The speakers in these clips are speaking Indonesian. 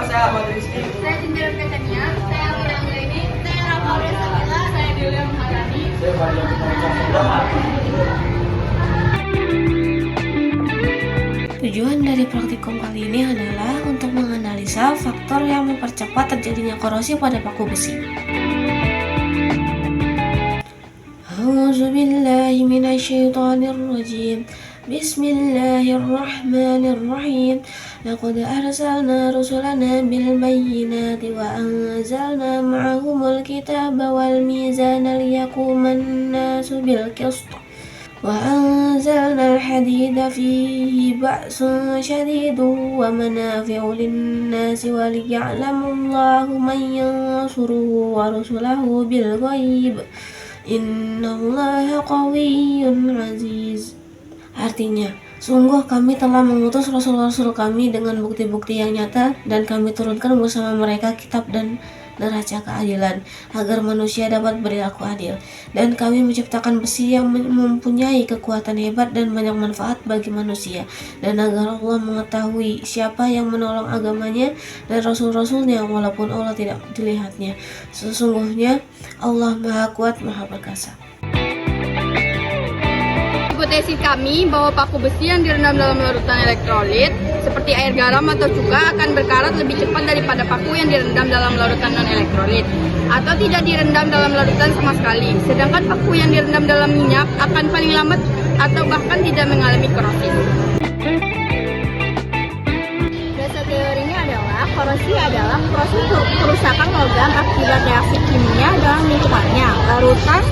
saya Ahmad Rizky. Saya Cindra Petania. Saya Amira Anggraini. Saya Rahma Sabila. Saya Delia Maharani. Saya Fadil Tujuan dari praktikum kali ini adalah untuk menganalisa faktor yang mempercepat terjadinya korosi pada paku besi. A'udzubillahi minasyaitonirrajim. Bismillahirrahmanirrahim. Laqad arsalna rusulana bil bayyinati wa anzalna ma'ahumul kitaba wal mizana liyaquman nasu bil qist. وأنزلنا الحديد فيه بأس شديد ومنافع للناس وليعلم الله من ينصره ورسله بالغيب إن الله قوي عزيز. Artinya, sungguh kami telah mengutus rasul-rasul kami dengan bukti-bukti yang nyata dan kami turunkan bersama mereka kitab dan neraca keadilan agar manusia dapat berlaku adil, dan kami menciptakan besi yang mempunyai kekuatan hebat dan banyak manfaat bagi manusia, dan agar Allah mengetahui siapa yang menolong agamanya dan rasul-rasulnya walaupun Allah tidak dilihatnya. Sesungguhnya Allah Maha Kuat Maha Perkasa. Hipotesis kami bahwa paku besi yang direndam dalam larutan elektrolit seperti air garam atau cuka akan berkarat lebih cepat daripada paku yang direndam dalam larutan non-elektrolit atau tidak direndam dalam larutan sama sekali. Sedangkan paku yang direndam dalam minyak akan paling lambat atau bahkan tidak mengalami korosi. Dasar teorinya adalah korosi adalah proses kerusakan logam akibat reaksi kimia dalam lingkungannya. Larutan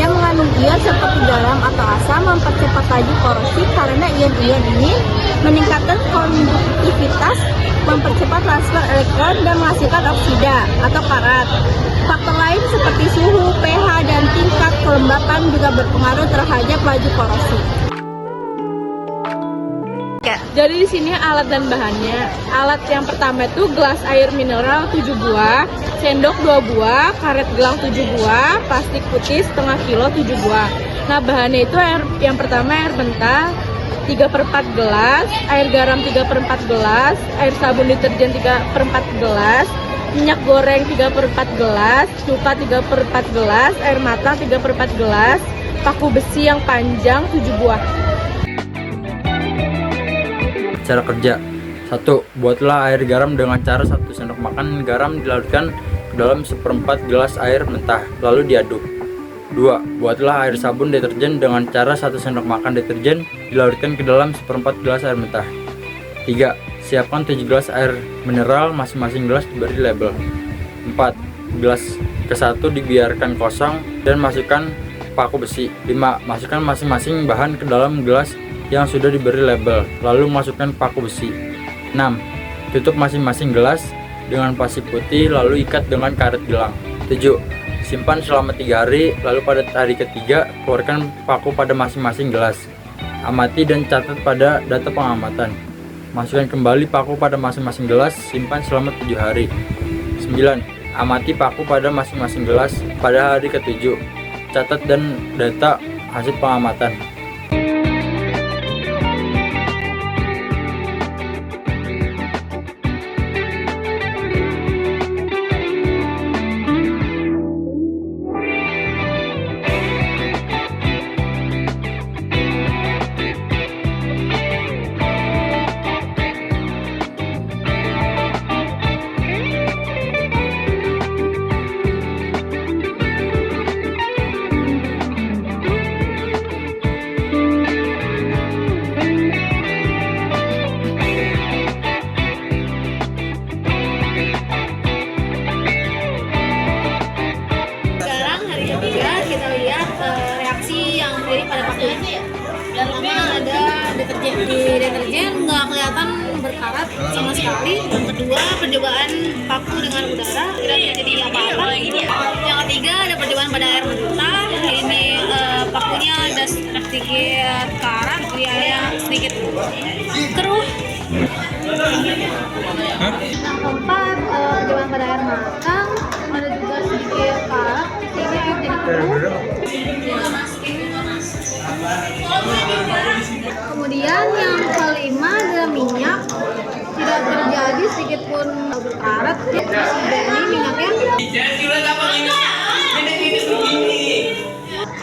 yang mengandung ion seperti garam atau asam mempercepat laju korosi karena ion-ion ini meningkatkan konduktivitas, mempercepat transfer elektron dan menghasilkan oksida atau karat. Faktor lain seperti suhu, pH, dan tingkat kelembapan juga berpengaruh terhadap laju korosi. Jadi di sini alat dan bahannya. Alat yang pertama itu gelas air mineral 7 buah, sendok 2 buah, karet gelang 7 buah, plastik putih setengah kilo 7 buah. Nah, bahannya itu yang pertama air mentah 3/4 gelas, air garam 3/4 gelas, air sabun deterjen 3/4 gelas, minyak goreng 3/4 gelas, cuka 3/4 gelas, air matang 3/4 gelas, paku besi yang panjang 7 buah. Cara kerja: 1. Buatlah air garam dengan cara 1 sendok makan garam dilarutkan ke dalam 1/4 gelas air mentah, lalu diaduk. 2. Buatlah air sabun deterjen dengan cara 1 sendok makan deterjen dilarutkan ke dalam 1/4 gelas air mentah. 3. Siapkan 7 gelas air mineral, masing-masing gelas diberi label. 4. Gelas ke-1 dibiarkan kosong dan masukkan paku besi. 5. Masukkan masing-masing bahan ke dalam gelas yang sudah diberi label, lalu masukkan paku besi. 6. Tutup masing-masing gelas dengan pasir putih, lalu ikat dengan karet gelang. 7. Simpan selama 3 hari, lalu pada hari ketiga keluarkan paku pada masing-masing gelas. Amati dan catat pada data pengamatan. Masukkan kembali paku pada masing-masing gelas, simpan selama 7 hari. 9. Amati paku pada masing-masing gelas pada hari ke-7. Catat dan data hasil pengamatan. Di deterjen nggak kelihatan berkarat sama sekali. Yang kedua, percobaan paku dengan udara tidak terjadi apa-apa. Yang ketiga, ada percobaan pada air mentah. Ini pakunya ada sedikit karat, dia sedikit keruh. Yang keempat, percobaan pada air matang, ada juga sedikit karat, sehingga air jadi keruh. Kemudian yang kelima adalah minyak, tidak terjadi sedikit pun walaupun berkarat dia dari minyaknya.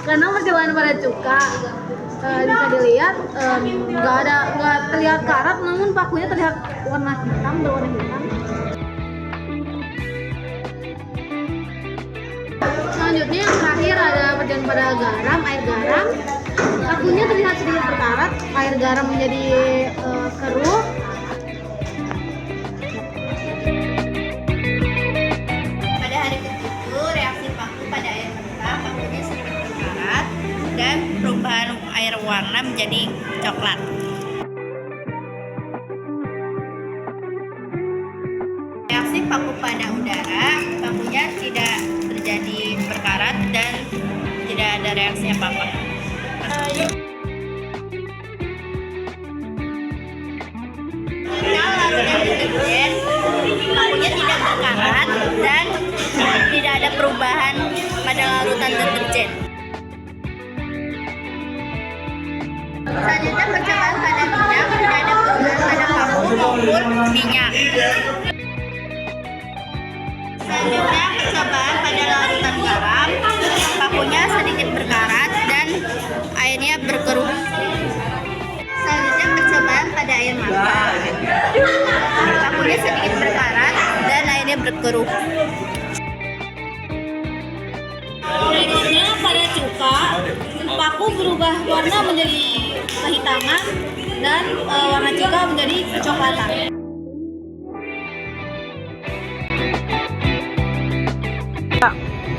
Karena percobaan pada cuka bisa dilihat nggak terlihat karat, namun pakunya terlihat berwarna hitam. Selanjutnya yang terakhir ada percobaan pada garam, air garam. Pakunya terlihat sedikit berkarat, air garam menjadi keruh. Pada hari ke-7, reaksi paku pada air mentah, pakunya sedikit berkarat dan perubahan air warna menjadi coklat. Reaksi paku pada udara, pakunya tidak terjadi berkarat dan tidak ada reaksi apa-apa. Kalau larutan deterjen, pakunya tidak berkarat dan tidak ada perubahan pada larutan deterjen. Selanjutnya percobaan pada minyak, tidak ada perubahan pada paku maupun minyak. Selanjutnya percobaan pada larutan garam, pakunya sedikit berkarat dan airnya berkeruh. Selanjutnya percobaan pada air mata, pakunya sedikit berkarat dan airnya berkeruh. Berikutnya pada cuka, paku berubah warna menjadi kehitaman dan warna cuka menjadi kecoklatan.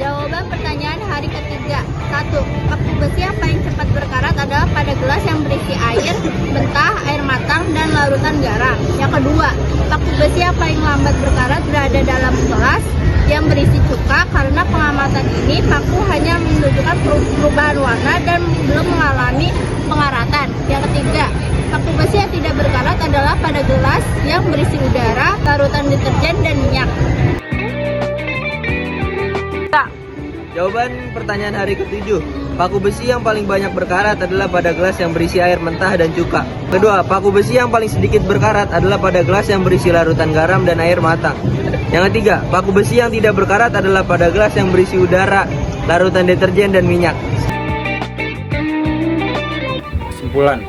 Jawaban pertanyaan hari ketiga. 1. Paku besi yang paling cepat berkarat adalah pada gelas yang berisi air mentah, air matang, dan larutan garam. Yang kedua, paku besi yang paling lambat berkarat berada dalam gelas yang berisi cuka. Karena pengamatan ini, paku hanya menunjukkan perubahan warna dan belum mengalami pengaratan. Yang ketiga, paku besi yang tidak berkarat adalah pada gelas yang berisi udara, larutan deterjen, dan minyak. Jawaban pertanyaan hari ke-7. Paku besi yang paling banyak berkarat adalah pada gelas yang berisi air mentah dan cuka. Kedua, paku besi yang paling sedikit berkarat adalah pada gelas yang berisi larutan garam dan air matang. Yang ketiga, paku besi yang tidak berkarat adalah pada gelas yang berisi udara, larutan deterjen, dan minyak. Kesimpulan,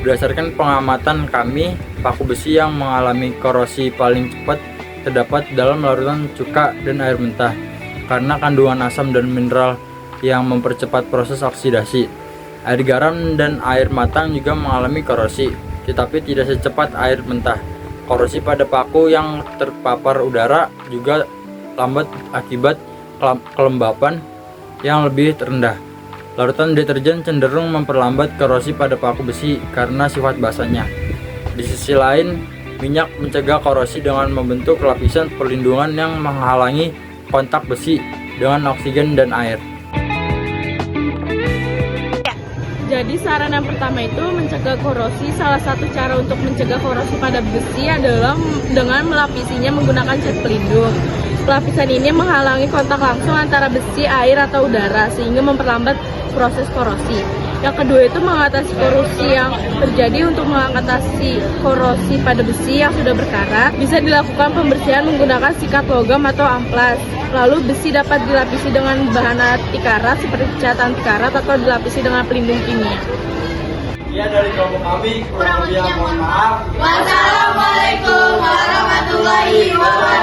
berdasarkan pengamatan kami, paku besi yang mengalami korosi paling cepat terdapat dalam larutan cuka dan air mentah karena kandungan asam dan mineral yang mempercepat proses oksidasi. Air garam dan air matang juga mengalami korosi, tetapi tidak secepat air mentah. Korosi pada paku yang terpapar udara juga lambat akibat kelembapan yang lebih rendah. Larutan deterjen cenderung memperlambat korosi pada paku besi karena sifat basahnya. Di sisi lain, minyak mencegah korosi dengan membentuk lapisan perlindungan yang menghalangi kontak besi dengan oksigen dan air. Jadi saran yang pertama itu mencegah korosi. Salah satu cara untuk mencegah korosi pada besi adalah dengan melapisinya menggunakan cat pelindung. Lapisan ini menghalangi kontak langsung antara besi, air, atau udara sehingga memperlambat proses korosi. Yang kedua itu mengatasi korosi yang terjadi. Untuk mengatasi korosi pada besi yang sudah berkarat, bisa dilakukan pembersihan menggunakan sikat logam atau amplas. Lalu besi dapat dilapisi dengan bahan anti karat seperti cat anti karat atau dilapisi dengan pelindung kimia. Ya, dari kelompok kami, kurang lebihnya mohon maaf. Wassalamualaikum warahmatullahi wabarakatuh.